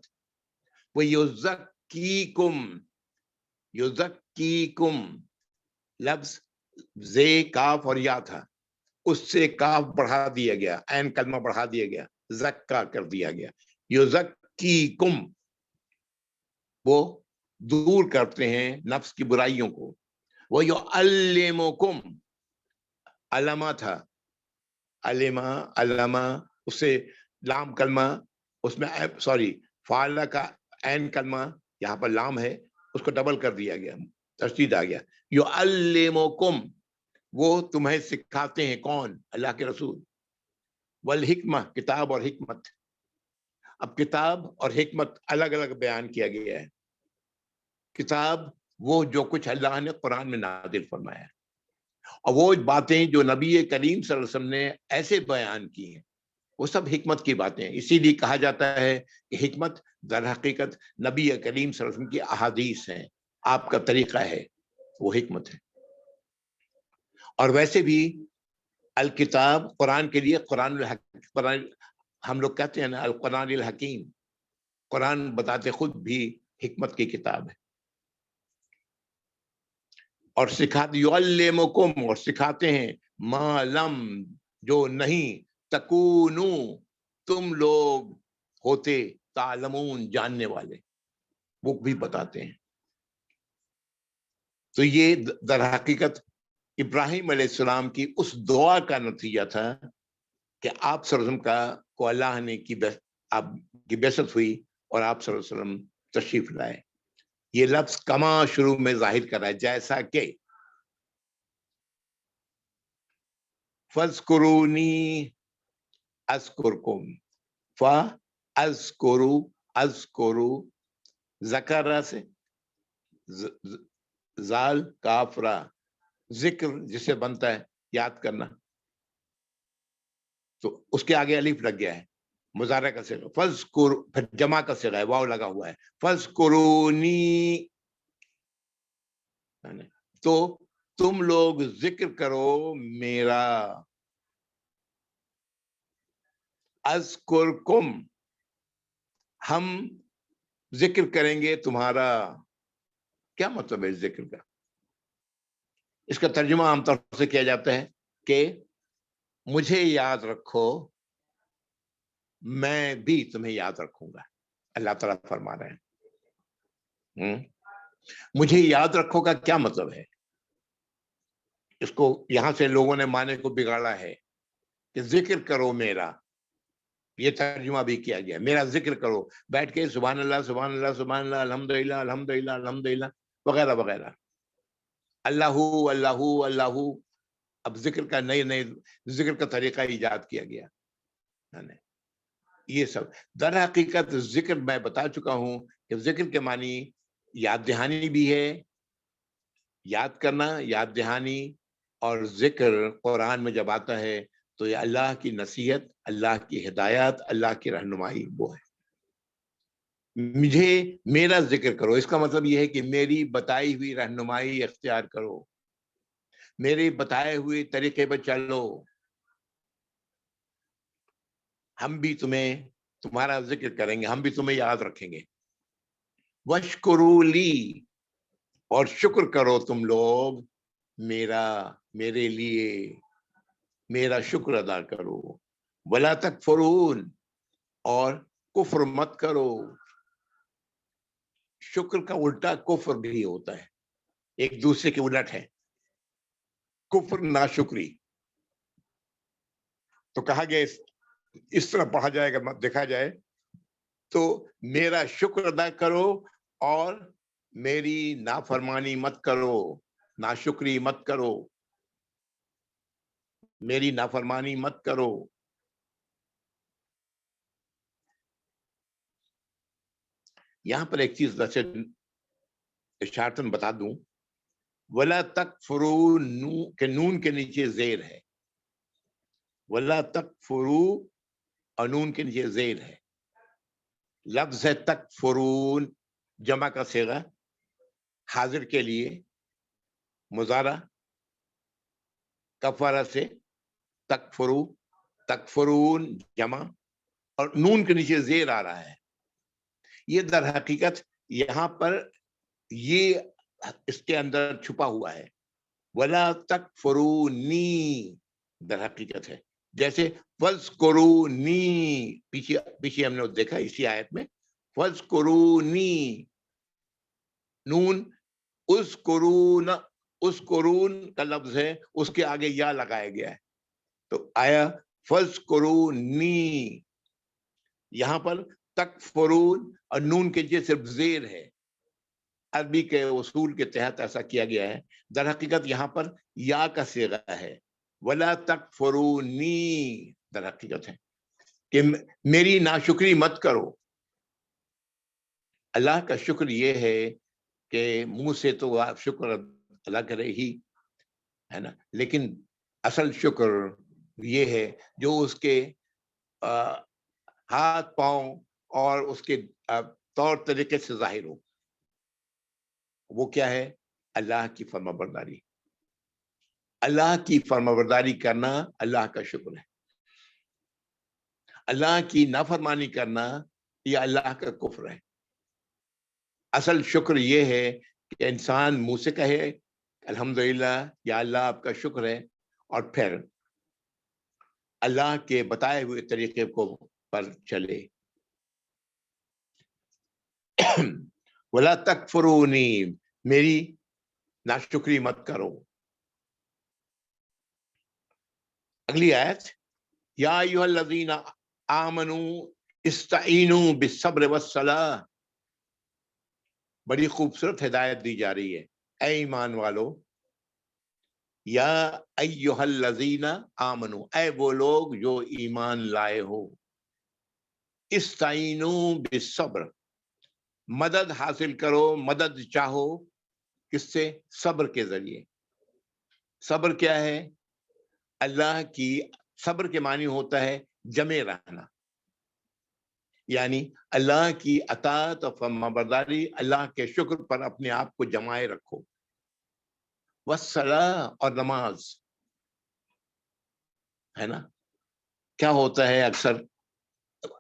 Speaker 2: وَيُزَكِّيكُمْ، یزکیکم، لفظ زے، کاف اور یا تھا، اس سے کاف بڑھا دیا گیا، عین کلمہ بڑھا دیا گیا، زکا کر دیا گیا، یزکیکم، وہ دور کرتے ہیں نفس کی برائیوں کو، وہ یعلمکم، علمہ تھا، علمہ، علمہ، اس سے لام کلمہ، اس میں سوری فعلہ کا عین کلمہ یہاں پر لام ہے، اس کو ڈبل کر دیا گیا، تشدید آ گیا، یعلمکم، وہ تمہیں سکھاتے ہیں، کون؟ اللہ کے رسول، والحکمہ، کتاب اور حکمت۔ اب کتاب اور حکمت الگ الگ بیان کیا گیا ہے۔ کتاب وہ جو کچھ اللہ نے قرآن میں نازل فرمایا ہے، اور وہ باتیں جو نبی کریم صلی اللہ علیہ وسلم نے ایسے بیان کی ہیں، وہ سب حکمت کی باتیں ہیں۔ اسی لیے کہا جاتا ہے کہ حکمت در حقیقت نبی کریم صلی اللہ علیہ وسلم کی احادیث ہیں، آپ کا طریقہ ہے، وہ حکمت ہے۔ اور ویسے بھی الکتاب قرآن کے لیے، قرآن ہم لوگ کہتے ہیں نا القرآن الحکیم، قرآن بتاتے خود بھی حکمت کی کتاب ہے، اور سکھاتے، یعلمکم، اور سکھاتے ہیں، ما لم، جو نہیں، تکونو، تم لوگ ہوتے، تعلمون، جاننے والے، وہ بھی بتاتے ہیں۔ تو یہ در حقیقت ابراہیم علیہ السلام کی اس دعا کا نتیجہ تھا کہ آپ صلی اللہ علیہ وسلم کو اللہ نے آپ کی بعثت ہوئی اور آپ صلی اللہ علیہ وسلم تشریف لائے۔ یہ لفظ کما شروع میں ظاہر کر رہا ہے، جیسا کہ، فَاذْكُرُونِي أَذْكُرْكُمْ، فَاذْكُرُوا، اذکروا، ذکر سے زال کافرا، ذکر جسے بنتا ہے یاد کرنا، تو اس کے آگے الف لگ گیا ہے، مضارع کا صیغہ، فذکر، پھر جمع کا صیغہ ہے، واو لگا ہوا ہے، فذکرونی، تو تم لوگ ذکر کرو میرا، اذکرکم، ہم ذکر کریں گے تمہارا۔ کیا مطلب ہے اس ذکر کا؟ اس کا ترجمہ عام طور سے کیا جاتا ہے کہ مجھے یاد رکھو، میں بھی تمہیں یاد رکھوں گا۔ اللہ تعالیٰ فرما رہے ہیں مجھے یاد رکھو کا کیا مطلب ہے؟ اس کو یہاں سے لوگوں نے معنی کو بگاڑا ہے کہ ذکر کرو میرا، یہ ترجمہ بھی کیا گیا، میرا ذکر کرو، بیٹھ کے سبحان اللہ سبحان اللہ سبحان اللہ، الحمدللہ الحمدللہ الحمدللہ وغیرہ وغیرہ، اللہ اللہ اللہ۔ اب ذکر کا نئے ذکر کا طریقہ ایجاد کیا گیا، یہ سب در حقیقت ذکر میں بتا چکا ہوں کہ ذکر کے معنی یاد دہانی بھی ہے، یاد کرنا، یاد دہانی، اور ذکر قرآن میں جب آتا ہے تو یہ اللہ کی نصیحت، اللہ کی ہدایت، اللہ کی رہنمائی وہ ہے۔ مجھے میرا ذکر کرو، اس کا مطلب یہ ہے کہ میری بتائی ہوئی رہنمائی اختیار کرو، میرے بتائے ہوئے طریقے پر چلو، ہم بھی تمہارا ذکر کریں گے، ہم بھی تمہیں یاد رکھیں گے۔ وَاشْكُرُوا لِي، اور شکر کرو تم لوگ میرے لیے، میرا شکر ادا کرو۔ وَلَا تَكْفُرُونَ، اور کفر مت کرو۔ شکر کا الٹا کفر بھی ہوتا ہے، ایک دوسرے کے الٹ ہے، کفر ناشکری۔ تو کہا گیا اس طرح پڑھا جائے گا، دیکھا جائے تو میرا شکر ادا کرو اور میری نافرمانی مت کرو، ناشکری مت کرو، میری نافرمانی مت کرو۔ یہاں پر ایک چیز ویسے اشارتاً بتا دوں، ولا تکفروا، کہ نون کے نیچے زیر ہے، ولا تکفروا اور نون کے نیچے زیر ہے۔ لفظ ہے تکفرون، جمع کا صیغہ، حاضر کے لیے مضارع، کفارہ سے تکفرو، تکفرون جمع، اور نون کے نیچے زیر آ رہا ہے۔ یہ در حقیقت یہاں پر یہ اس کے اندر چھپا ہوا ہے، ولا تکفرونی در حقیقت ہے، جیسے فذکرونی، پیچھے ہم نے دیکھا اسی آیت میں، فذکرونی، نون اذکرون کا لفظ ہے، اس کے آگے یا لگایا گیا ہے، تو آیا فذکرونی۔ یہاں پر تکفرون اور نون کے نیچے صرف زیر ہے، عربی کے اصول کے تحت ایسا کیا گیا ہے۔ در حقیقت یہاں پر یا کا صیغہ ہے، ولا تکفرونی، در حقیقت ہے کہ میری ناشکری مت کرو۔ اللہ کا شکر یہ ہے کہ منہ سے تو آپ شکر ادا کرے ہی ہے نا، لیکن اصل شکر یہ ہے جو اس کے ہاتھ پاؤں اور اس کے طور طریقے سے ظاہر ہو۔ وہ کیا ہے؟ اللہ کی فرما برداری، اللہ کی فرما برداری کرنا اللہ کا شکر ہے۔ اللہ کی نافرمانی کرنا یہ اللہ کا کفر ہے۔ اصل شکر یہ ہے کہ انسان منہ سے کہے الحمدللہ، یا اللہ آپ کا شکر ہے، اور پھر اللہ کے بتائے ہوئے طریقے کو پر چلے۔ ولا تکفرونی، میری ناشکری مت کرو۔ اگلی آیت، یا ایھا الذین آمنوا استعینوا بالصبر والصلاۃ، بڑی خوبصورت ہدایت دی جا رہی ہے، اے ایمان والو، یا ایھا الذین آمنوا، اے وہ لوگ جو ایمان لائے ہو، استعینوا بالصبر، مدد حاصل کرو، مدد چاہو، کس سے؟ صبر کے ذریعے۔ صبر کیا ہے؟ اللہ کی، صبر کے معنی ہوتا ہے جمے رہنا، یعنی اللہ کی اطاعت اور فرمانبرداری، اللہ کے شکر پر اپنے آپ کو جمائے رکھو. والصلاۃ، اور نماز ہے نا. کیا ہوتا ہے اکثر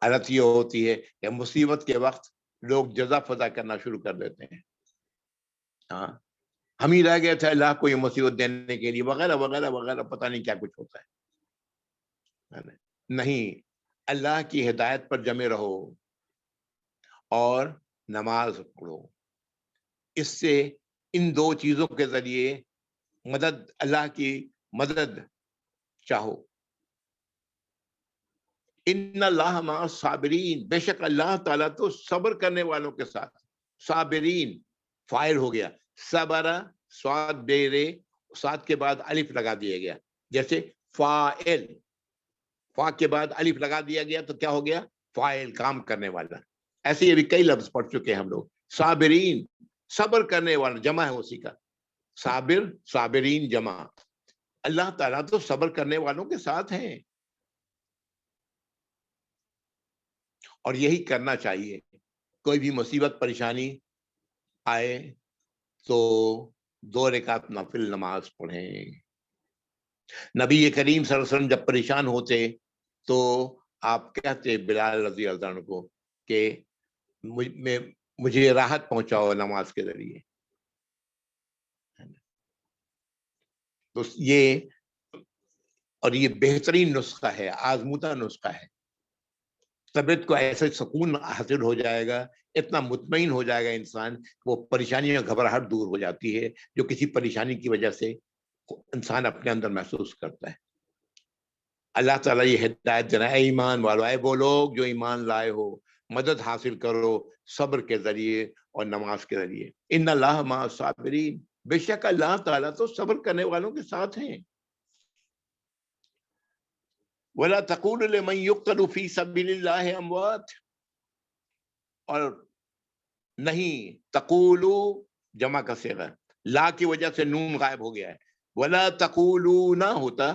Speaker 2: حالت یہ ہوتی ہے کہ مصیبت کے وقت لوگ جزا فضا کرنا شروع کر دیتے ہیں. ہاں، ہم ہی رہ گئے تھے اللہ کو یہ مصیبت دینے کے لیے، وغیرہ وغیرہ وغیرہ، پتہ نہیں کیا کچھ ہوتا ہے. نہیں، اللہ کی ہدایت پر جمے رہو اور نماز پڑھو. اس سے ان دو چیزوں کے ذریعے مدد، اللہ کی مدد چاہو. ان اللہ مع الصابرین، بے شک اللہ تعالیٰ تو صبر کرنے والوں کے ساتھ. صابرین فاعل ہو گیا، صبر صاد بے، صاد کے بعد الف لگا دیا گیا. جیسے فاعل، فا کے بعد الف لگا دیا گیا تو کیا ہو گیا؟ فاعل، کام کرنے والا. ایسے یہ بھی کئی لفظ پڑھ چکے ہیں ہم لوگ. صابرین صبر کرنے والا، جمع ہے اسی کا. صابر، صابرین جمع. اللہ تعالیٰ تو صبر کرنے والوں کے ساتھ ہیں، اور یہی کرنا چاہیے. کوئی بھی مصیبت پریشانی آئے تو 2 رکعت نفل نماز پڑھیں. نبی کریم صلی اللہ علیہ وسلم جب پریشان ہوتے تو آپ کہتے بلال رضی اللہ عنہ کو کہ مجھے راحت پہنچاؤ نماز کے ذریعے. تو یہ، اور یہ بہترین نسخہ ہے، آزمودہ نسخہ ہے. طبیعت کو ایسے سکون حاصل ہو جائے گا، اتنا مطمئن ہو جائے گا انسان، وہ پریشانی اور گھبراہٹ دور ہو جاتی ہے جو کسی پریشانی کی وجہ سے انسان اپنے اندر محسوس کرتا ہے. اللہ تعالیٰ یہ ہدایت دینا، اے ایمان والو، اے وہ لوگ جو ایمان لائے ہو، مدد حاصل کرو صبر کے ذریعے اور نماز کے ذریعے. ان اللہ مع الصابرین، بے شک اللہ تعالیٰ تو صبر کرنے والوں کے ساتھ ہیں. وَلَا تَقُولُوا لِمَنْ يُقْتَلُ فِي سَبِيلِ اللَّهِ أَمْوَاتٌ، اور نہیں، تقولو جمع کا صیغہ، لا کی وجہ سے نون غائب ہو گیا ہے. وَلَا تَقُولُونَ ہوتا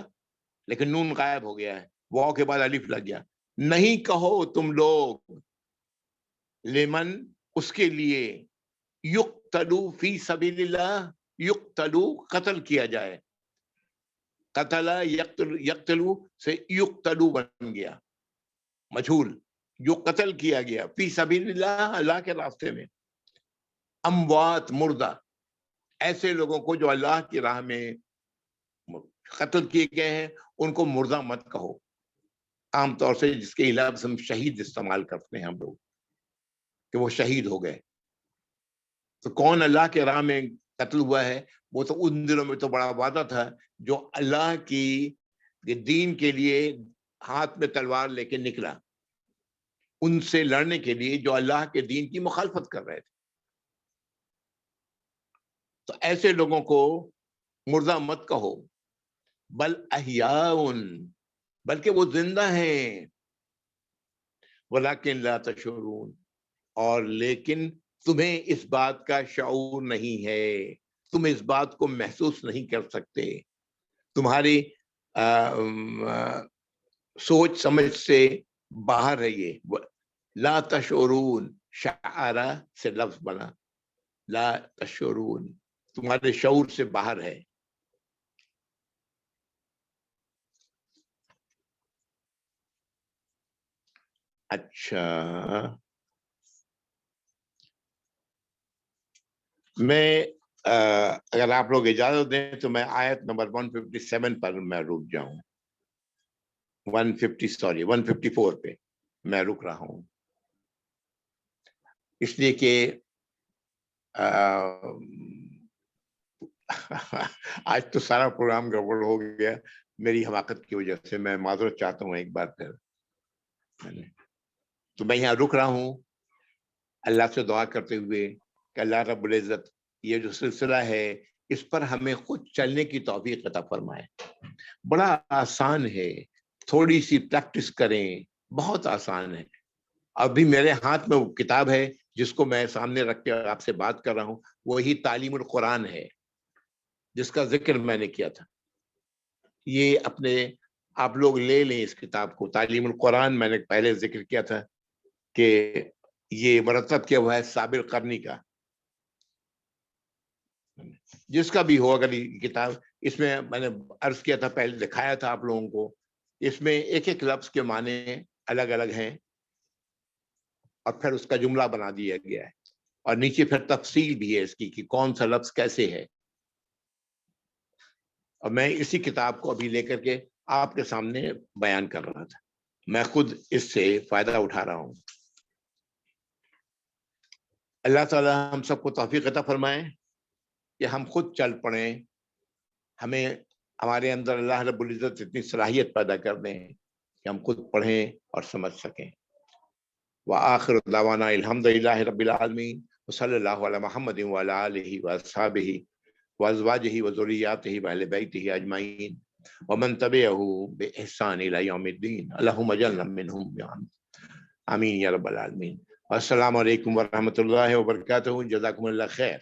Speaker 2: لیکن نون غائب ہو گیا ہے، واو کے بعد الف لگ گیا. نہیں کہو تم لوگ، لمن اس کے لیے، یقتلو فی سبیل اللہ، یقتلو قتل کیا جائے. قتل یقتلو سے یقتلو بن گیا مجھول، جو قتل کیا گیا فی سبیل اللہ، اللہ کے راستے میں. اموات مردہ، ایسے لوگوں کو جو اللہ کی راہ میں قتل کیے گئے ہیں ان کو مردہ مت کہو. عام طور سے جس کے لفظ ہم شہید استعمال کرتے ہیں ہم لوگ، کہ وہ شہید ہو گئے. تو کون اللہ کے راہ میں قتل ہوا ہے؟ وہ تو ان دنوں میں تو بڑا وعدہ تھا، جو اللہ کی دین کے لیے ہاتھ میں تلوار لے کے نکلا، ان سے لڑنے کے لیے جو اللہ کے دین کی مخالفت کر رہے تھے. تو ایسے لوگوں کو مردہ مت کہو. بل احیاء، بلکہ وہ زندہ ہیں. ولکن لا تشعرون، اور لیکن تمہیں اس بات کا شعور نہیں ہے، تم اس بات کو محسوس نہیں کر سکتے، تمہاری سوچ سمجھ سے باہر ہے یہ. لا تشعرون، شعرا سے لفظ بنا، لا تشعرون تمہارے شعور سے باہر ہے. اچھا، میں اگر آپ لوگ اجازت دیں تو میں آیت نمبر 157 پر میں رک جاؤں. 154 پہ میں رک رہا ہوں، اس لیے کہ آج تو سارا پروگرام گڑبڑ ہو گیا میری حماقت کی وجہ سے. میں معذرت چاہتا ہوں ایک بار پھر. تو میں یہاں رک رہا ہوں اللہ سے دعا کرتے ہوئے کہ اللہ رب العزت یہ جو سلسلہ ہے اس پر ہمیں خود چلنے کی توفیق عطا فرمائے. بڑا آسان ہے، تھوڑی سی پریکٹس کریں، بہت آسان ہے. ابھی میرے ہاتھ میں وہ کتاب ہے جس کو میں سامنے رکھ کے آپ سے بات کر رہا ہوں، وہی تعلیم القرآن ہے جس کا ذکر میں نے کیا تھا. یہ اپنے آپ لوگ لے لیں اس کتاب کو، تعلیم القرآن میں نے پہلے ذکر کیا تھا. کہ یہ مرتب کیا ہوا ہے صابر قرنی کا، جس کا بھی ہو اگر یہ کتاب، اس میں میں نے عرض کیا تھا پہلے، دکھایا تھا آپ لوگوں کو، اس میں ایک ایک لفظ کے معنی الگ الگ ہیں اور پھر اس کا جملہ بنا دیا گیا ہے، اور نیچے پھر تفصیل بھی ہے اس کی کہ کون سا لفظ کیسے ہے. اور میں اسی کتاب کو ابھی لے کر کے آپ کے سامنے بیان کر رہا تھا، میں خود اس سے فائدہ اٹھا رہا ہوں. اللہ تعالی ہم سب کو توفیق عطا فرمائے کہ ہم خود چل پڑیں، ہمیں ہمارے اندر اللہ رب العزت اتنی صلاحیت پیدا کر دیں کہ ہم خود پڑھیں اور سمجھ سکیں. وآخر دعوانا الحمد للہ رب العالمین وصلی اللہ علی محمد وعلی آلہ واصحابہ وازواجہ وذریاتہ واہل بیتہ اجمعین ومن تبعہ بإحسان الی یوم الدین اللہم اجعلنا منہم آمین یا رب العالمین. السلام علیکم ورحمۃ اللہ وبرکاتہ. جزاکم اللہ خیر.